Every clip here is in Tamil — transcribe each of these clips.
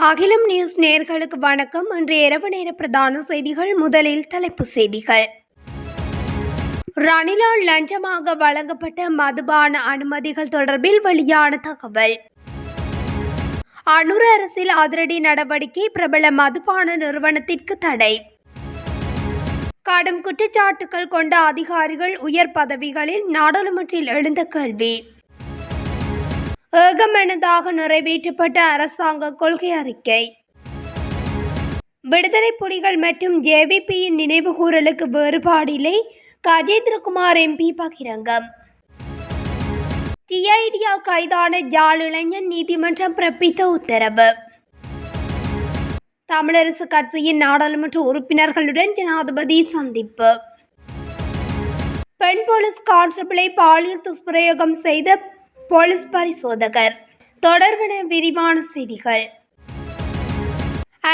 அகிலம் நியூஸ் நேயர்களுக்கு வணக்கம். இன்று இரவு நேர பிரதான செய்திகள். முதலில் தலைப்புச் செய்திகள். ரணிலால் லஞ்சமாக வழங்கப்பட்ட மதுபான அனுமதிகள் தொடர்பில் வெளியான தகவல். அனுர அரசில் அதிரடி நடவடிக்கை, பிரபல மதுபான நிறுவனத்திற்கு தடை. கடும் குற்றச்சாட்டுகள் கொண்ட அதிகாரிகள் உயர் பதவிகளில், நாடாளுமன்றில் எழுந்த கேள்வி. ஏகமனதாக நிறைவேற்றப்பட்ட அரசாங்க கொள்கை அறிக்கை. விடுதலை புலிகள் மற்றும் ஜேவிபியின் நினைவுகூரலுக்கு வேறுபாடில்லை, கஜேந்திரகுமார் எம்பி பகிரங்கம். டிஐடியால் கைதான ஜாழ் இளைஞன் நீதிமன்றம் பிறப்பித்த உத்தரவு. தமிழரசு கட்சியின் நாடாளுமன்ற உறுப்பினர்களுடன் ஜனாதிபதி சந்திப்பு. பெண் போலீஸ் கான்ஸ்டபிளை பாலியல் துஷ்பிரயோகம் செய்த போலீஸ் பரிசோதகர். தொடர்பான விரிவான செய்திகள்.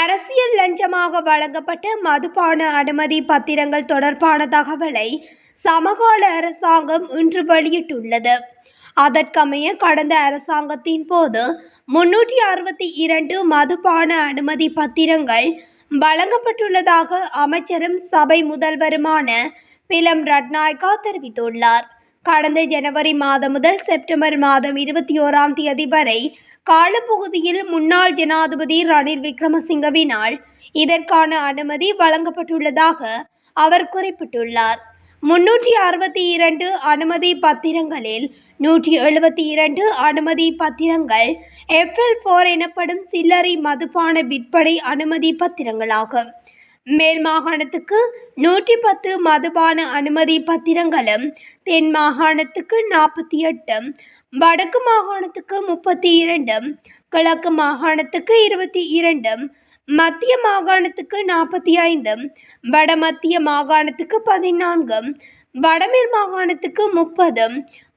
அரசியல் லஞ்சமாக வழங்கப்பட்ட மதுபான அனுமதி பத்திரங்கள் தொடர்பான தகவலை சமகால அரசாங்கம் இன்று வெளியிட்டுள்ளது. அதற்கமைய கடந்த அரசாங்கத்தின் போது 362 மதுபான அனுமதி பத்திரங்கள் வழங்கப்பட்டுள்ளதாக அமைச்சரும் சபை முதல்வருமான பிலம் ரட்நாயக்கா தெரிவித்துள்ளார். கடந்த ஜனவரி மாதம் முதல் செப்டம்பர் மாதம் 21ஆம் தேதி வரை காலப்பகுதியில் முன்னாள் ஜனாதிபதி ரணில் விக்ரமசிங்கவினால் இதற்கான அனுமதி வழங்கப்பட்டுள்ளதாக அவர் குறிப்பிட்டுள்ளார். 362 அனுமதி பத்திரங்களில் 172 அனுமதி பத்திரங்கள் FL4 எனப்படும் சில்லறை மதுபான விற்பனை அனுமதி பத்திரங்களாகும். மேல் மாகாணத்துக்கு 110 மதுபான அனுமதி பத்திரங்களும், தென் மாகாணத்துக்கு 48, வடக்கு மாகாணத்துக்கு 32, கிழக்கு மாகாணத்துக்கு 22, மத்திய மாகாணத்துக்கு 45, வடமத்திய மாகாணத்துக்கு 14, வடமேல் மாகாணத்துக்கு 30,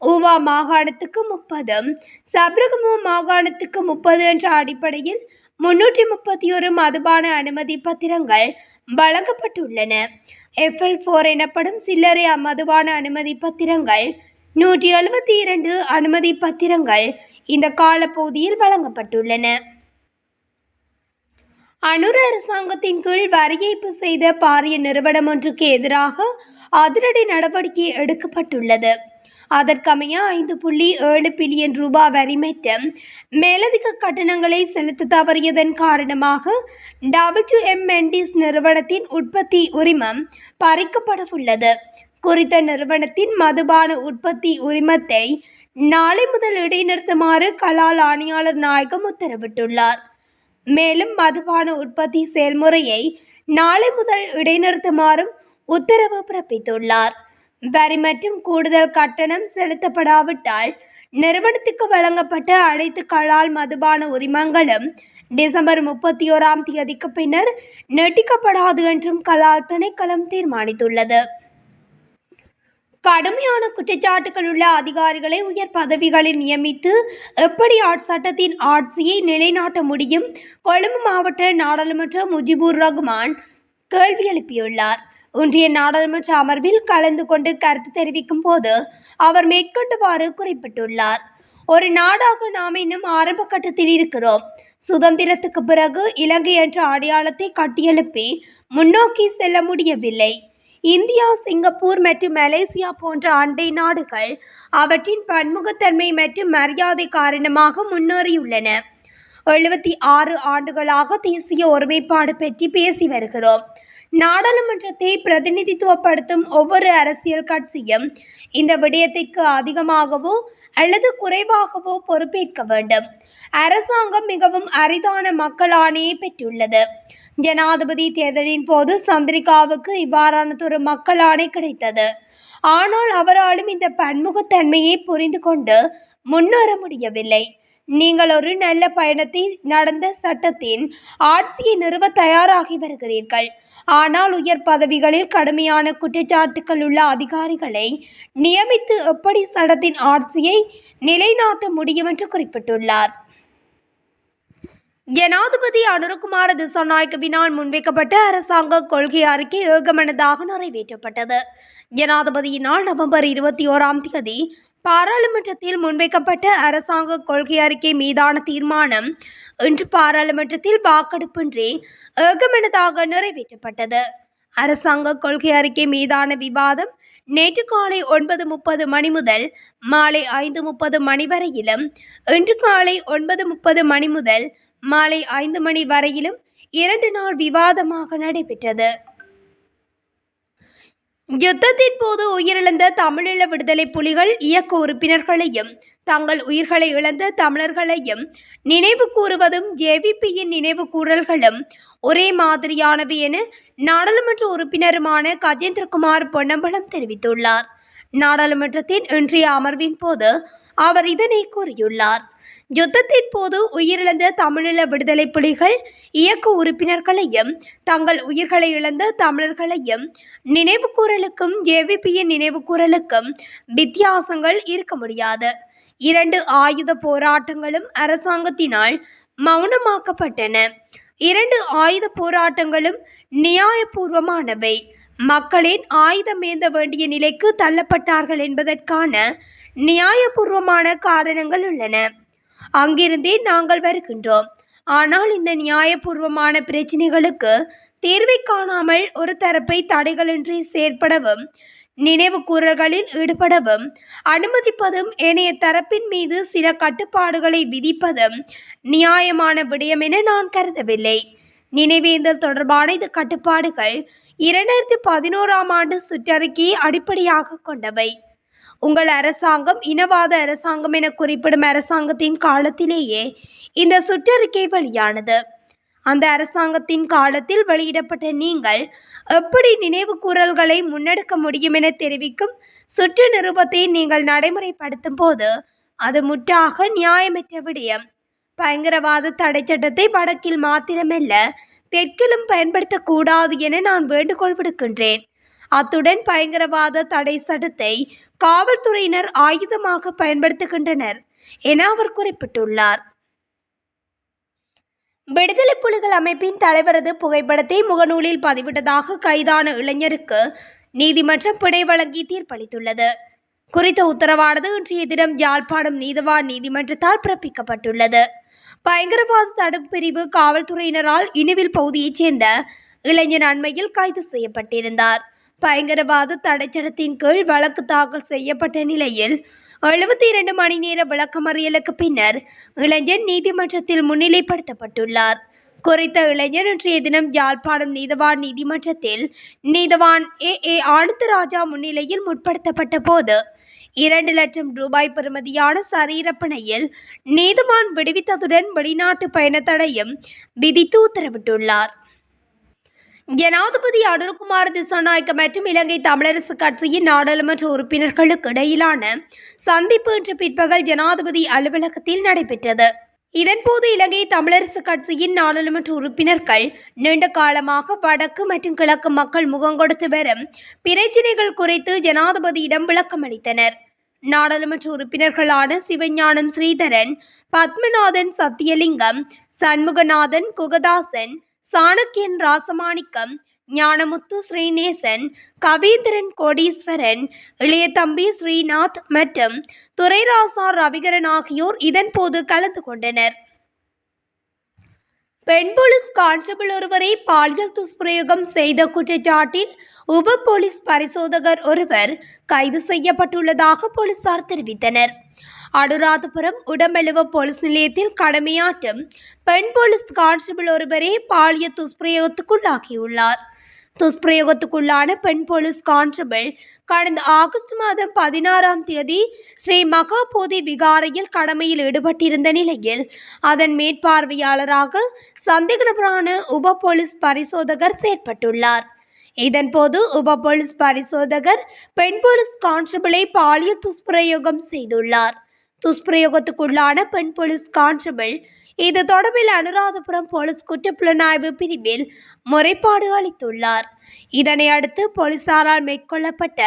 ஊவா மாகாணத்துக்கு 30, சப்ரகமு மாகாணத்துக்கு 30 என்ற அடிப்படையில் 331 மதுபான அனுமதி பத்திரங்கள் வழங்கப்பட்டுள்ளன. FL4 எனப்படும் சில்லறை மதுபான அனுமதி பத்திரங்கள் 172 அனுமதி பத்திரங்கள் இந்த காலப்பகுதியில் வழங்கப்பட்டுள்ளன. அனுர அரசாங்கத்தின் கீழ் வரி ஏய்ப்பு செய்த பாரிய நிறுவனம் ஒன்றுக்கு எதிராக அதிரடி நடவடிக்கை எடுக்கப்பட்டுள்ளது. அதற்கமைய 5.7 பில்லியன் ரூபாய் வரி மற்றும் மேலதிக கட்டணங்களை செலுத்த தவறியதன் காரணமாக WMNDS நிறுவனத்தின் உற்பத்தி உரிமம் பறிக்கப்படவுள்ளது. குறித்த நிறுவனத்தின் மதுபான உற்பத்தி உரிமத்தை நாளை முதல் இடைநிறுத்துமாறு கலால் ஆணையாளர் நாயகம் உத்தரவிட்டுள்ளார். மேலும் மதுபான உற்பத்தி செயல்முறையை நாளை முதல் இடைநிறுத்துமாறும் உத்தரவு பிறப்பித்துள்ளார். வரி மற்றும் கூடுதல் கட்டணம் செலுத்தப்படாவிட்டால் நிறுவனத்துக்கு வழங்கப்பட்ட அனைத்து கலால் மதுபான உரிமங்களும் டிசம்பர் 31ஆம் தேதிக்கு பின்னர் நீட்டிக்கப்படாது என்றும் கலால் திணைக்களம் தீர்மானித்துள்ளது. கடுமையான குற்றச்சாட்டுகள் உள்ள அதிகாரிகளை உயர் பதவிகளில் நியமித்து எப்படி சட்டத்தின் ஆட்சியை நிலைநாட்ட முடியும்? கொழும்பு மாவட்ட நாடாளுமன்ற முஜிபுர் ரஹ்மான் கேள்வி எழுப்பியுள்ளார். இன்றைய நாடாளுமன்ற அமர்வில் கலந்து கொண்டு கருத்து தெரிவிக்கும் போது அவர் மேற்கொண்டவாறு குறிப்பிட்டுள்ளார். ஒரு நாடாக நாம் இன்னும் ஆரம்ப கட்டத்தில் இருக்கிறோம். சுதந்திரத்துக்கு பிறகு இலங்கை என்ற அடையாளத்தை கட்டியெழுப்பி முன்னோக்கி செல்ல முடியவில்லை. இந்தியா, சிங்கப்பூர் மற்றும் மலேசியா போன்ற அண்டை நாடுகள் அவற்றின் பன்முகத்தன்மை மற்றும் மரியாதை காரணமாக முன்னேறியுள்ளன. 76 ஆண்டுகளாக தேசிய ஒருமைப்பாடு பற்றி பேசி வருகிறோம். நாடாளுமன்றத்தை பிரதிநிதித்துவப்படுத்தும் ஒவ்வொரு அரசியல் கட்சியும் இந்த விடயத்திற்கு அதிகமாகவோ அல்லது குறைவாகவோ பொறுப்பேற்க வேண்டும். அரசாங்கம் மிகவும் அரிதான மக்கள் ஆணையை பெற்றுள்ளது. ஜனாதிபதி தேர்தலின் போது சந்திரிகாவுக்கு இவ்வாறானதொரு மக்கள் ஆணை கிடைத்தது. ஆனால் அவராலும் இந்த பன்முகத்தன்மையை புரிந்து கொண்டு முன்னேற முடியவில்லை. நீங்கள் ஒரு நல்ல பயணத்தை நடந்த சட்டத்தின் ஆட்சியை நிறுவ தயாராகி வருகிறீர்கள். ஆனால் உயர் பதவிகளில் கடுமையான குற்றச்சாட்டுகள் உள்ள அதிகாரிகளை நியமித்து எப்படி சட்டத்தின் ஆட்சியை நிலைநாட்ட முடியும் என்று குறிப்பிட்டுள்ளார். ஜனாதிபதி அனுரகுமார திசாநாயக்கவினால் முன்வைக்கப்பட்ட அரசாங்க கொள்கை அறிக்கை ஏகமனதாக நிறைவேற்றப்பட்டது. ஜனாதிபதியினால் நவம்பர் 21ஆம் தேதி பாராளுமன்றத்தில் முன்வைக்கப்பட்ட அரசாங்க கொள்கை அறிக்கை மீதான தீர்மானம் இன்று பாராளுமன்றத்தில் வாக்கெடுப்பின்றி ஏகமனதாக நிறைவேற்றப்பட்டது. அரசாங்க கொள்கை அறிக்கை மீதான விவாதம் நேற்று காலை 9:30 மணி முதல் மாலை 5:30 மணி வரையிலும், இன்று காலை 9:30 மணி முதல் மாலை 5 மணி வரையிலும் 2 நாள் விவாதமாக நடைபெற்றது. யுத்தத்தின் போது உயிரிழந்த தமிழீழ விடுதலை புலிகள் இயக்க உறுப்பினர்களையும் தங்கள் உயிர்களை இழந்த தமிழர்களையும் நினைவு கூறுவதும் ஜேவிபியின் நினைவு கூறல்களும் ஒரே மாதிரியானவை என நாடாளுமன்ற உறுப்பினருமான கஜேந்திரகுமார் பொன்னம்பலம் தெரிவித்துள்ளார். நாடாளுமன்றத்தின் இன்றைய அமர்வின் போது அவர் இதனை கூறியுள்ளார். யுத்தத்தின் போது உயிரிழந்த தமிழீழ விடுதலை புலிகள் இயக்க உறுப்பினர்களையும் தங்கள் உயிர்களை இழந்த தமிழர்களையும் நினைவு கூறலுக்கும் ஜேவிபியின் நினைவு கூறலுக்கும் வித்தியாசங்கள் இருக்க முடியாது. 2 ஆயுத போராட்டங்களும் அரசாங்கத்தினால் மௌனமாக்கப்பட்டன. 2 ஆயுத போராட்டங்களும் நியாயபூர்வமானவை. மக்களின் ஆயுதம் ஏந்த வேண்டிய நிலைக்கு தள்ளப்பட்டார்கள் என்பதற்கான நியாயபூர்வமான காரணங்கள் உள்ளன. அங்கிருந்தே நாங்கள் வருகின்றோம். ஆனால் இந்த நியாயபூர்வமான பிரச்சினைகளுக்கு தீர்வை காணாமல் ஒரு தரப்பை தடைகளின்றி செயற்படவும் நினைவு கூறல்களில் ஈடுபடவும் அனுமதிப்பதும் ஏனைய தரப்பின் மீது சில கட்டுப்பாடுகளை விதிப்பதும் நியாயமான விடயம் என நான் கருதவில்லை. நினைவேந்தல் தொடர்பான இந்த கட்டுப்பாடுகள் 2011ஆம் ஆண்டு சுற்றறிக்கையை அடிப்படையாக கொண்டவை. உங்கள் அரசாங்கம் இனவாத அரசாங்கம் என குறிப்பிடும் அரசாங்கத்தின் காலத்திலேயே இந்த சுற்றறிக்கை வெளியானது. அந்த அரசாங்கத்தின் காலத்தில் வெளியிடப்பட்ட நீங்கள் எப்படி நினைவு கூறல்களை முன்னெடுக்க முடியும் என தெரிவிக்கும் சுற்று நிருபத்தை நீங்கள் நடைமுறைப்படுத்தும் போது அது முற்றாக நியாயமற்ற விடயம். பயங்கரவாத தடை சட்டத்தை வடக்கில் மாத்திரமல்ல தெற்கிலும் பயன்படுத்தக்கூடாது என நான் வேண்டுகோள் விடுக்கின்றேன். அத்துடன் பயங்கரவாத தடை சட்டத்தை காவல்துறையினர் ஆயுதமாக பயன்படுத்துகின்றனர் என அவர் குறிப்பிட்டுள்ளார். விடுதலை புலிகள் அமைப்பின் தலைவரது புகைப்படத்தை முகநூலில் பதிவிட்டதாக கைதான இளைஞருக்கு நீதிமன்றம் பிணை வழங்கி தீர்ப்பளித்துள்ளது. குறித்த உத்தரவானது இன்றைய தினம் யாழ்ப்பாணம் நீதவான் நீதிமன்றத்தால் பிறப்பிக்கப்பட்டுள்ளது. பயங்கரவாத தடுப்பு பிரிவு காவல்துறையினரால் இனிவில் பகுதியைச் சேர்ந்த இளைஞர் அண்மையில் கைது செய்யப்பட்டிருந்தார். பயங்கரவாத தடைச்சட்டத்தின் கீழ் வழக்கு தாக்கல் செய்யப்பட்ட நிலையில் 72 மணி நேர விளக்கமறியலுக்கு பின்னர் இளைஞர் நீதிமன்றத்தில் முன்னிலைப்படுத்தப்பட்டுள்ளார். குறித்த இளைஞர் இன்றைய தினம் யாழ்ப்பாணம் நீதவான் நீதிமன்றத்தில் நீதவான் ஏ ஆனந்தராஜா முன்னிலையில் முற்படுத்தப்பட்ட போது 2 லட்சம் ரூபாய் பெறுமதியான சரீரப்பணையில் நீதவான் விடுவித்ததுடன் வெளிநாட்டு பயணத்தடையும் விதித்து உத்தரவிட்டுள்ளார். ஜனாதிபதி அனுரகுமார திசாநாயக்க மற்றும் இலங்கை தமிழரசு கட்சியின் நாடாளுமன்ற உறுப்பினர்களுக்கு இடையிலான சந்திப்பு இன்று பிற்பகல் ஜனாதிபதி அலுவலகத்தில் நடைபெற்றது. இதன்போது இலங்கை தமிழரசு கட்சியின் நாடாளுமன்ற உறுப்பினர்கள் நீண்ட காலமாக வடக்கு மற்றும் கிழக்கு மக்கள் முகங்கொடுத்து வரும் பிரச்சினைகள் குறித்து ஜனாதிபதியிடம் விளக்கமளித்தனர். நாடாளுமன்ற உறுப்பினர்களான சிவஞானம் ஸ்ரீதரன், பத்மநாதன் சத்தியலிங்கம், சண்முகநாதன், குகதாசன், சாணக்கியன் ராசமாணிக்கம், ஞானமுத்து ஸ்ரீநேசன், கவீந்திரன் கோடீஸ்வரன், இளையதம்பி ஸ்ரீநாத் மற்றும் துரைராசா ரவிகரன் ஆகியோர் இதன்போது கலந்து கொண்டனர். பெண் போலீஸ் கான்ஸ்டபிள் ஒருவரை பாலியல் துஷ்பிரயோகம் செய்த குற்றச்சாட்டில் உப போலீஸ் பரிசோதகர் ஒருவர் கைது செய்யப்பட்டுள்ளதாக போலீசார் தெரிவித்தனர். அனுராதபுரம் உடம்பெழுவ போலீஸ் நிலையத்தில் கடமையாற்றும் பெண் போலீஸ் கான்ஸ்டபிள் ஒருவரே பாலியல் துஷ்பிரயோகத்துக்குள்ளாகியுள்ளார். துஷ்பிரயோகத்துக்குள்ளான பெண் போலீஸ் கான்ஸ்டபிள் கடந்த ஆகஸ்ட் மாதம் 16ஆம் தேதி ஸ்ரீ மகாபோதி விகாரையில் கடமையில் ஈடுபட்டிருந்த நிலையில் அதன் மேற்பார்வையாளராக சந்தேக நபரான உப போலீஸ் பரிசோதகர் செயற்பட்டுள்ளார். இதன்போது உப போலீஸ் பரிசோதகர் பெண் போலீஸ் கான்ஸ்டபிளை பாலியல் துஷ்பிரயோகம் செய்துள்ளார். துஷ்பிரயோகத்துக்குள்ளான பெண் போலீஸ் கான்ஸ்டபிள் இது தொடர்பில் அனுராதபுரம் போலீஸ் குற்றப்புலனாய்வு பிரிவில் முறைப்பாடு அளித்துள்ளார். இதனை அடுத்து போலீசாரால் மேற்கொள்ளப்பட்ட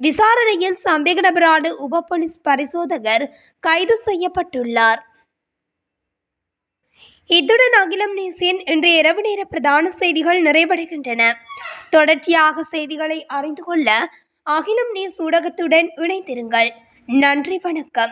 விசாரணையில் சந்தேக நபரான உப போலீஸ் பரிசோதகர் கைது செய்யப்பட்டுள்ளார். இத்துடன் அகிலம் நியூஸின் இன்றைய இரவு நேர பிரதான செய்திகள் நிறைவடைகின்றன. தொடர்ச்சியாக செய்திகளை அறிந்து கொள்ள அகிலம் நியூஸ் ஊடகத்துடன் இணைந்திருங்கள். நன்றி, வணக்கம்.